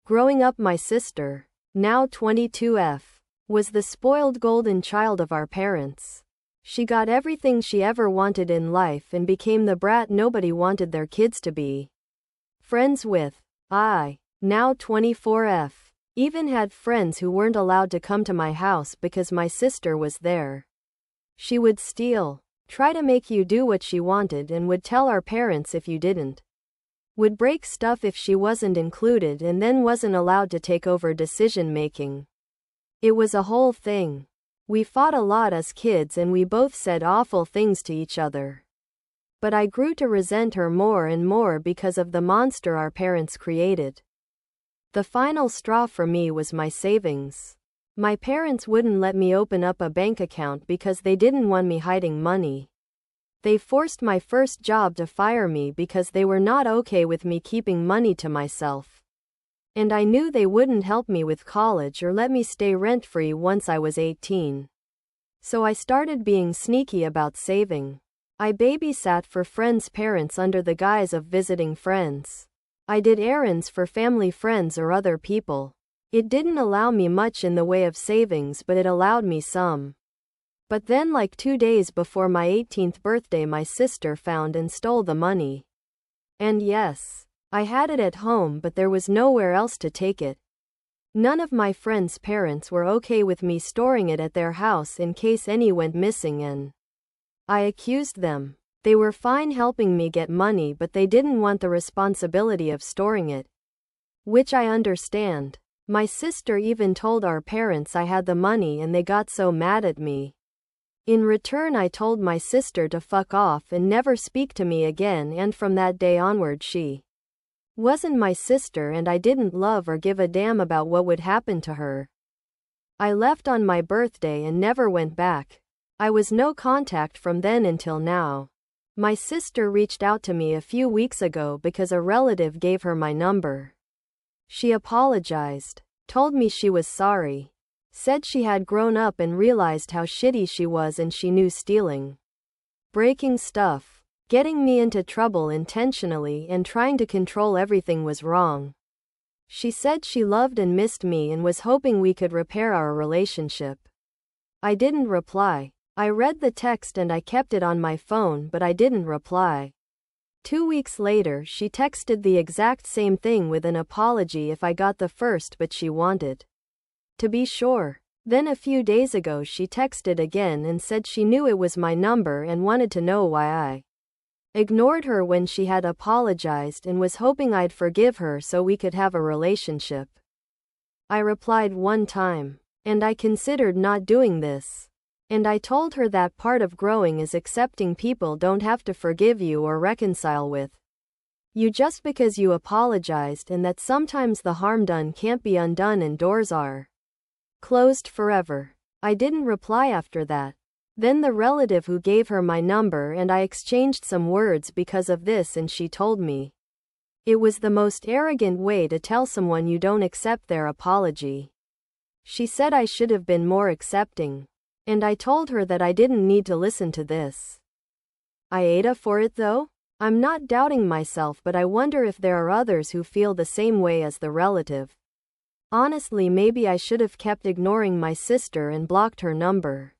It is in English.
Growing up, my sister, now 22F, was the spoiled golden child of our parents. She got everything she ever wanted in life and became the brat nobody wanted their kids to be. Friends with, now 24F, even had friends who weren't allowed to come to my house because my sister was there. She would steal, try to make you do what she wanted, and would tell our parents if you didn't. Would break stuff if she wasn't included, and then wasn't allowed to take over decision making. It was a whole thing. We fought a lot as kids and we both said awful things to each other. But I grew to resent her more and more because of the monster our parents created. The final straw for me was my savings. My parents wouldn't let me open up a bank account because they didn't want me hiding money. They forced my first job to fire me because they were not okay with me keeping money to myself. And I knew they wouldn't help me with college or let me stay rent-free once I was 18. So I started being sneaky about saving. I babysat for friends' parents under the guise of visiting friends. I did errands for family friends or other people. It didn't allow me much in the way of savings, but it allowed me some. But then, like 2 days before my 18th birthday, my sister found and stole the money. And yes, I had it at home, but there was nowhere else to take it. None of my friends' parents were okay with me storing it at their house in case any went missing, and I accused them. They were fine helping me get money, but they didn't want the responsibility of storing it. Which I understand. My sister even told our parents I had the money and they got so mad at me. In return, I told my sister to fuck off and never speak to me again, and from that day onward she wasn't my sister and I didn't love or give a damn about what would happen to her. I left on my birthday and never went back. I was no contact from then until now. My sister reached out to me a few weeks ago because a relative gave her my number. She apologized, told me she was sorry, said she had grown up and realized how shitty she was, and she knew stealing, breaking stuff, getting me into trouble intentionally, and trying to control everything was wrong. She said she loved and missed me and was hoping we could repair our relationship. I didn't reply. I read the text and I kept it on my phone, but I didn't reply. 2 weeks later, she texted the exact same thing with an apology if I got the first, but she wanted to be sure. Then a few days ago she texted again and said she knew it was my number and wanted to know why I ignored her when she had apologized and was hoping I'd forgive her so we could have a relationship. I replied one time, and I considered not doing this. And I told her that part of growing is accepting people don't have to forgive you or reconcile with you just because you apologized, and that sometimes the harm done can't be undone and doors are closed forever. I didn't reply after that. Then the relative who gave her my number and I exchanged some words because of this, and she told me it was the most arrogant way to tell someone you don't accept their apology. She said I should have been more accepting. And I told her that I didn't need to listen to this. AITA for it though? I'm not doubting myself, but I wonder if there are others who feel the same way as the relative. Honestly, maybe I should have kept ignoring my sister and blocked her number.